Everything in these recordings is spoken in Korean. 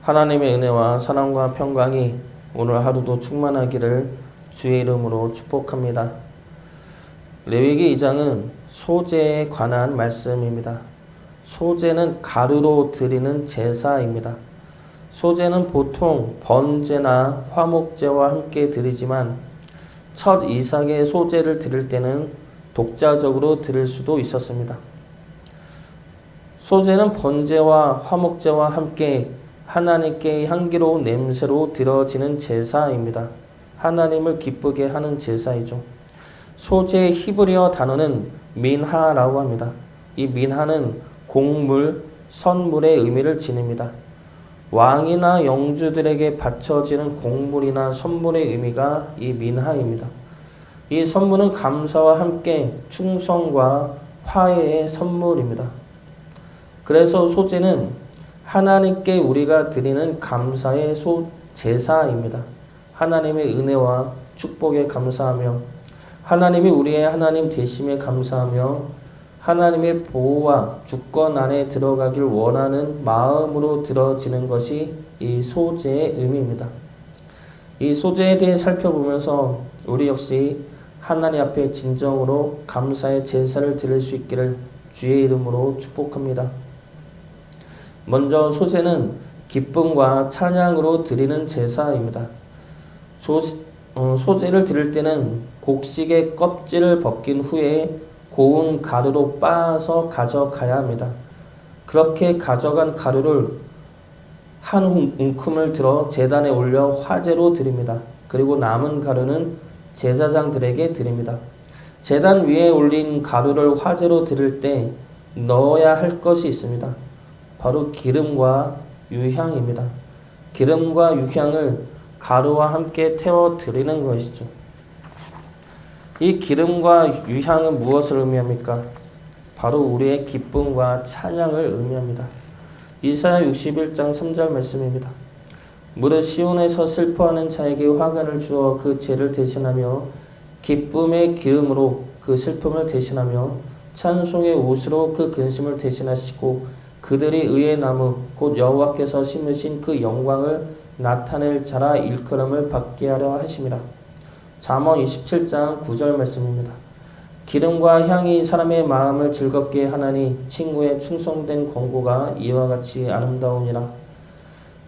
하나님의 은혜와 사랑과 평강이 오늘 하루도 충만하기를 주의 이름으로 축복합니다. 레위기 2장은 소제에 관한 말씀입니다. 소제는 가루로 드리는 제사입니다. 소제는 보통 번제나 화목제와 함께 드리지만 첫 이삭의 소제를 드릴 때는 독자적으로 드릴 수도 있었습니다. 소제는 번제와 화목제와 함께 하나님께 향기로운 냄새로 드려지는 제사입니다. 하나님을 기쁘게 하는 제사이죠. 소제의 히브리어 단어는 민하라고 합니다. 이 민하는 곡물, 선물의 의미를 지닙니다. 왕이나 영주들에게 바쳐지는 곡물이나 선물의 의미가 이 민하입니다. 이 선물은 감사와 함께 충성과 화해의 선물입니다. 그래서 소제는 하나님께 우리가 드리는 감사의 제사입니다. 하나님의 은혜와 축복에 감사하며 하나님이 우리의 하나님 되심에 감사하며 하나님의 보호와 주권 안에 들어가길 원하는 마음으로 드려지는 것이 이 소제의 의미입니다. 이 소제에 대해 살펴보면서 우리 역시 하나님 앞에 진정으로 감사의 제사를 드릴 수 있기를 주의 이름으로 축복합니다. 먼저 소제는 기쁨과 찬양으로 드리는 제사입니다. 소제를 드릴 때는 곡식의 껍질을 벗긴 후에 고운 가루로 빻아서 가져가야 합니다. 그렇게 가져간 가루를 한 움큼을 들어 제단에 올려 화제로 드립니다. 그리고 남은 가루는 제사장들에게 드립니다. 제단 위에 올린 가루를 화제로 드릴 때 넣어야 할 것이 있습니다. 바로 기름과 유향입니다. 기름과 유향을 가루와 함께 태워 드리는 것이죠. 이 기름과 유향은 무엇을 의미합니까? 바로 우리의 기쁨과 찬양을 의미합니다. 이사야 61장 3절 말씀입니다. 무릇 시온에서 슬퍼하는 자에게 화관을 주어 그 죄를 대신하며 기쁨의 기름으로 그 슬픔을 대신하며 찬송의 옷으로 그 근심을 대신하시고 그들이 의의 나무 곧 여호와께서 심으신 그 영광을 나타낼 자라 일컬음을 받게 하려 하심이라. 잠언 27장 9절 말씀입니다. 기름과 향이 사람의 마음을 즐겁게 하나니 친구의 충성된 권고가 이와 같이 아름다우니라.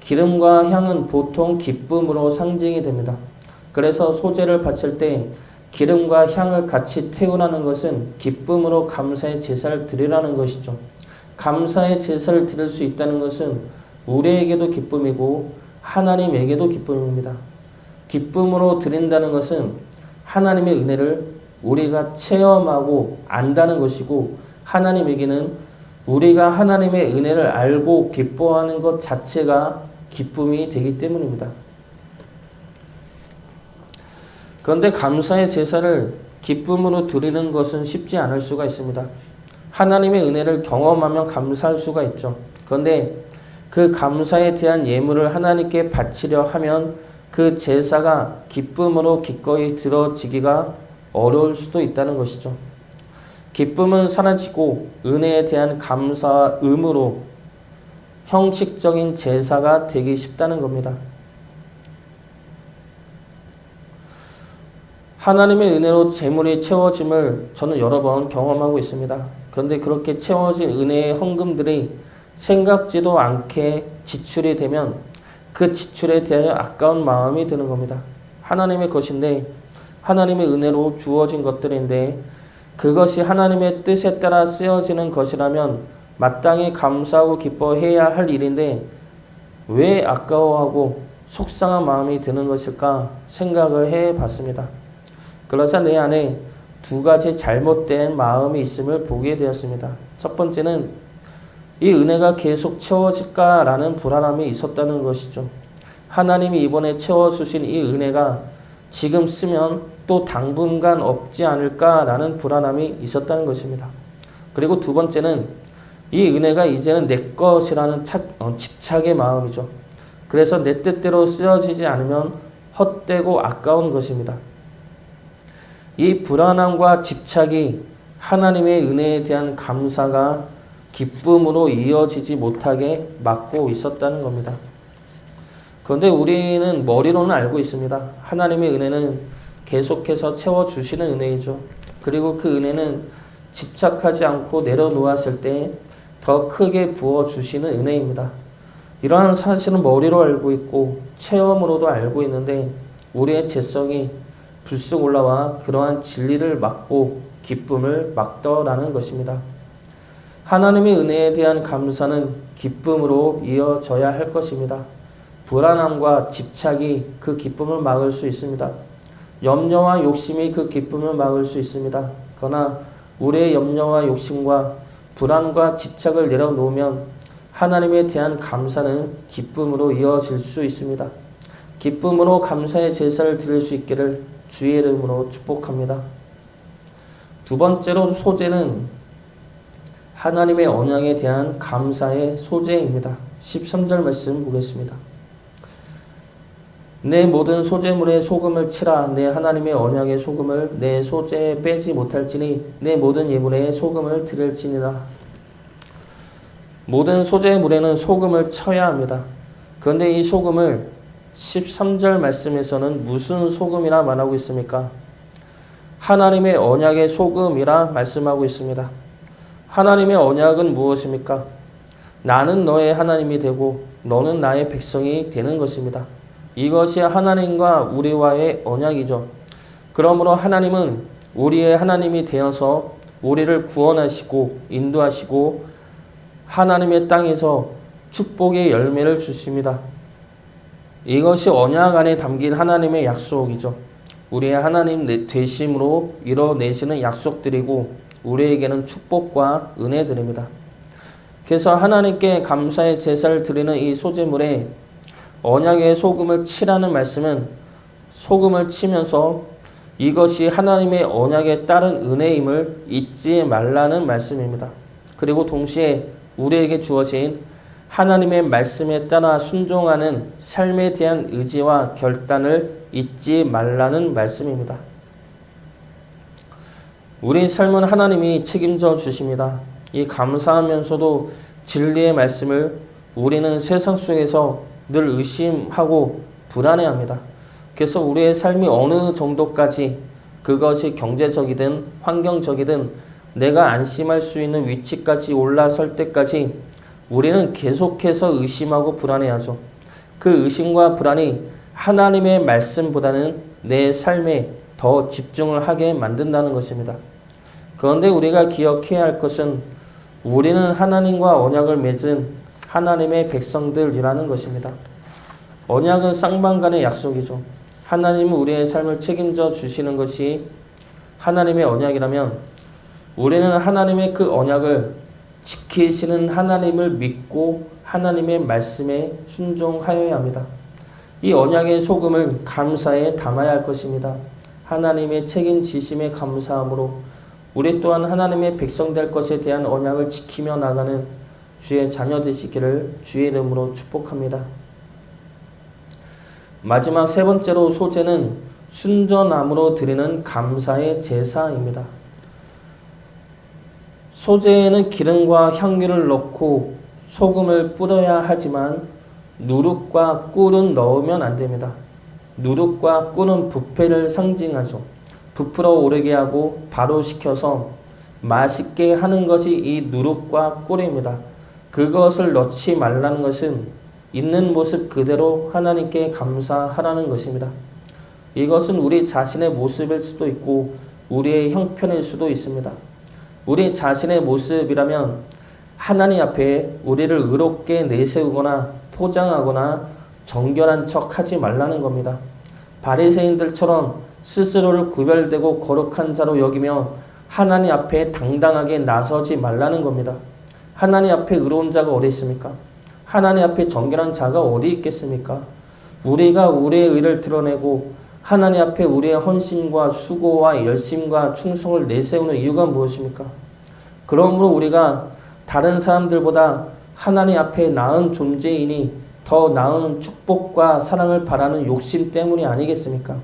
기름과 향은 보통 기쁨으로 상징이 됩니다. 그래서 소제를 바칠 때 기름과 향을 같이 태우라는 것은 기쁨으로 감사의 제사를 드리라는 것이죠. 감사의 제사를 드릴 수 있다는 것은 우리에게도 기쁨이고 하나님에게도 기쁨입니다. 기쁨으로 드린다는 것은 하나님의 은혜를 우리가 체험하고 안다는 것이고 하나님에게는 우리가 하나님의 은혜를 알고 기뻐하는 것 자체가 기쁨이 되기 때문입니다. 그런데 감사의 제사를 기쁨으로 드리는 것은 쉽지 않을 수가 있습니다. 하나님의 은혜를 경험하면 감사할 수가 있죠. 그런데 그 감사에 대한 예물을 하나님께 바치려 하면 그 제사가 기쁨으로 기꺼이 드려지기가 어려울 수도 있다는 것이죠. 기쁨은 사라지고 은혜에 대한 감사와 의무로 형식적인 제사가 되기 쉽다는 겁니다. 하나님의 은혜로 재물이 채워짐을 저는 여러 번 경험하고 있습니다. 그런데 그렇게 채워진 은혜의 헌금들이 생각지도 않게 지출이 되면 그 지출에 대하여 아까운 마음이 드는 겁니다. 하나님의 것인데 하나님의 은혜로 주어진 것들인데 그것이 하나님의 뜻에 따라 쓰여지는 것이라면 마땅히 감사하고 기뻐해야 할 일인데 왜 아까워하고 속상한 마음이 드는 것일까 생각을 해봤습니다. 그러자 내 안에 두 가지 잘못된 마음이 있음을 보게 되었습니다. 첫 번째는 이 은혜가 계속 채워질까라는 불안함이 있었다는 것이죠. 하나님이 이번에 채워주신 이 은혜가 지금 쓰면 또 당분간 없지 않을까라는 불안함이 있었다는 것입니다. 그리고 두 번째는 이 은혜가 이제는 내 것이라는 집착의 마음이죠. 그래서 내 뜻대로 쓰여지지 않으면 헛되고 아까운 것입니다. 이 불안함과 집착이 하나님의 은혜에 대한 감사가 기쁨으로 이어지지 못하게 막고 있었다는 겁니다. 그런데 우리는 머리로는 알고 있습니다. 하나님의 은혜는 계속해서 채워주시는 은혜이죠. 그리고 그 은혜는 집착하지 않고 내려놓았을 때 더 크게 부어주시는 은혜입니다. 이러한 사실은 머리로 알고 있고 체험으로도 알고 있는데 우리의 죄성이 불쑥 올라와 그러한 진리를 막고 기쁨을 막더라는 것입니다. 하나님의 은혜에 대한 감사는 기쁨으로 이어져야 할 것입니다. 불안함과 집착이 그 기쁨을 막을 수 있습니다. 염려와 욕심이 그 기쁨을 막을 수 있습니다. 그러나 우리의 염려와 욕심과 불안과 집착을 내려놓으면 하나님에 대한 감사는 기쁨으로 이어질 수 있습니다. 기쁨으로 감사의 제사를 드릴 수 있기를 주의 이름으로 축복합니다. 두 번째로 소재는 하나님의 언약에 대한 감사의 소재입니다. 13절 말씀 보겠습니다. 내 모든 소재물에 소금을 치라. 내 하나님의 언약의 소금을 내 소재에 빼지 못할지니 내 모든 예물에 소금을 드릴지니라. 모든 소재물에는 소금을 쳐야 합니다. 그런데 이 소금을 13절 말씀에서는 무슨 소금이라 말하고 있습니까? 하나님의 언약의 소금이라 말씀하고 있습니다. 하나님의 언약은 무엇입니까? 나는 너의 하나님이 되고 너는 나의 백성이 되는 것입니다. 이것이 하나님과 우리와의 언약이죠. 그러므로 하나님은 우리의 하나님이 되어서 우리를 구원하시고 인도하시고 하나님의 땅에서 축복의 열매를 주십니다. 이것이 언약 안에 담긴 하나님의 약속이죠. 우리의 하나님 되심으로 이뤄내시는 약속들이고 우리에게는 축복과 은혜들입니다. 그래서 하나님께 감사의 제사를 드리는 이 소재물에 언약의 소금을 치라는 말씀은 소금을 치면서 이것이 하나님의 언약에 따른 은혜임을 잊지 말라는 말씀입니다. 그리고 동시에 우리에게 주어진 하나님의 말씀에 따라 순종하는 삶에 대한 의지와 결단을 잊지 말라는 말씀입니다. 우리 삶은 하나님이 책임져 주십니다. 이 감사하면서도 진리의 말씀을 우리는 세상 속에서 늘 의심하고 불안해합니다. 그래서 우리의 삶이 어느 정도까지 그것이 경제적이든 환경적이든 내가 안심할 수 있는 위치까지 올라설 때까지 우리는 계속해서 의심하고 불안해하죠. 그 의심과 불안이 하나님의 말씀보다는 내 삶에 더 집중을 하게 만든다는 것입니다. 그런데 우리가 기억해야 할 것은 우리는 하나님과 언약을 맺은 하나님의 백성들이라는 것입니다. 언약은 쌍방간의 약속이죠. 하나님은 우리의 삶을 책임져 주시는 것이 하나님의 언약이라면 우리는 하나님의 그 언약을 지키시는 하나님을 믿고 하나님의 말씀에 순종하여야 합니다. 이 언약의 소금을 감사에 담아야 할 것입니다. 하나님의 책임지심에 감사함으로 우리 또한 하나님의 백성 될 것에 대한 언약을 지키며 나가는 주의 자녀 되시기를 주의 이름으로 축복합니다. 마지막 세 번째로 소재는 순전함으로 드리는 감사의 제사입니다. 소재에는 기름과 향유를 넣고 소금을 뿌려야 하지만 누룩과 꿀은 넣으면 안 됩니다. 누룩과 꿀은 부패를 상징하죠. 부풀어 오르게 하고 바로 식혀서 맛있게 하는 것이 이 누룩과 꿀입니다. 그것을 넣지 말라는 것은 있는 모습 그대로 하나님께 감사하라는 것입니다. 이것은 우리 자신의 모습일 수도 있고 우리의 형편일 수도 있습니다. 우리 자신의 모습이라면 하나님 앞에 우리를 의롭게 내세우거나 포장하거나 정결한 척 하지 말라는 겁니다. 바리새인들처럼 스스로를 구별되고 거룩한 자로 여기며 하나님 앞에 당당하게 나서지 말라는 겁니다. 하나님 앞에 의로운 자가 어디 있습니까? 하나님 앞에 정결한 자가 어디 있겠습니까? 우리가 우리의 의를 드러내고 하나님 앞에 우리의 헌신과 수고와 열심과 충성을 내세우는 이유가 무엇입니까? 그러므로 우리가 다른 사람들보다 하나님 앞에 나은 존재이니 더 나은 축복과 사랑을 바라는 욕심 때문이 아니겠습니까?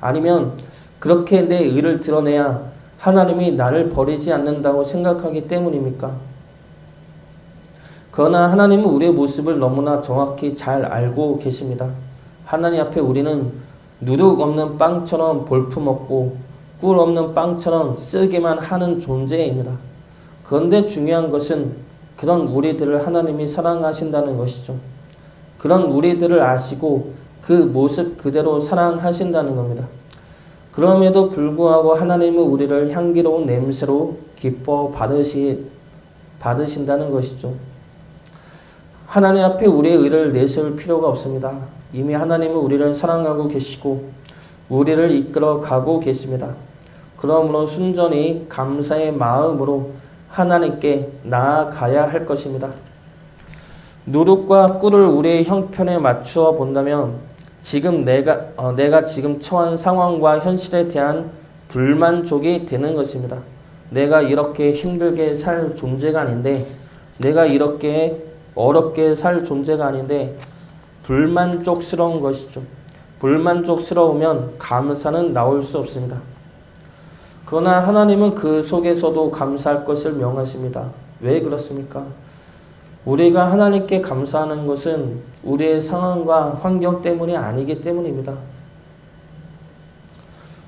아니면 그렇게 내 의를 드러내야 하나님이 나를 버리지 않는다고 생각하기 때문입니까? 그러나 하나님은 우리의 모습을 너무나 정확히 잘 알고 계십니다. 하나님 앞에 우리는 누룩 없는 빵처럼 볼품없고 꿀 없는 빵처럼 쓰기만 하는 존재입니다. 그런데 중요한 것은 그런 우리들을 하나님이 사랑하신다는 것이죠. 그런 우리들을 아시고 그 모습 그대로 사랑하신다는 겁니다. 그럼에도 불구하고 하나님은 우리를 향기로운 냄새로 기뻐 받으신다는 것이죠. 하나님 앞에 우리의 의를 내세울 필요가 없습니다. 이미 하나님은 우리를 사랑하고 계시고 우리를 이끌어 가고 계십니다. 그러므로 순전히 감사의 마음으로 하나님께 나아가야 할 것입니다. 누룩과 꿀을 우리의 형편에 맞추어 본다면 지금 내가 지금 처한 상황과 현실에 대한 불만족이 되는 것입니다. 내가 이렇게 힘들게 살 존재가 아닌데, 내가 이렇게 어렵게 살 존재가 아닌데 불만족스러운 것이죠. 불만족스러우면 감사는 나올 수 없습니다. 그러나 하나님은 그 속에서도 감사할 것을 명하십니다. 왜 그렇습니까? 우리가 하나님께 감사하는 것은 우리의 상황과 환경 때문이 아니기 때문입니다.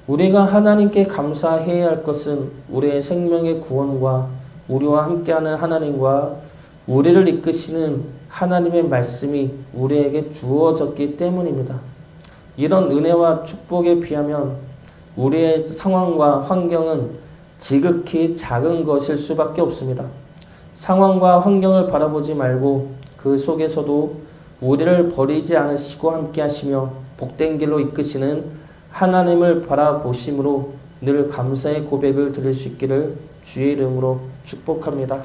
우리가 하나님께 감사해야 할 것은 우리의 생명의 구원과 우리와 함께하는 하나님과 우리를 이끄시는 하나님의 말씀이 우리에게 주어졌기 때문입니다. 이런 은혜와 축복에 비하면 우리의 상황과 환경은 지극히 작은 것일 수밖에 없습니다. 상황과 환경을 바라보지 말고 그 속에서도 우리를 버리지 않으시고 함께 하시며 복된 길로 이끄시는 하나님을 바라보심으로 늘 감사의 고백을 드릴 수 있기를 주의 이름으로 축복합니다.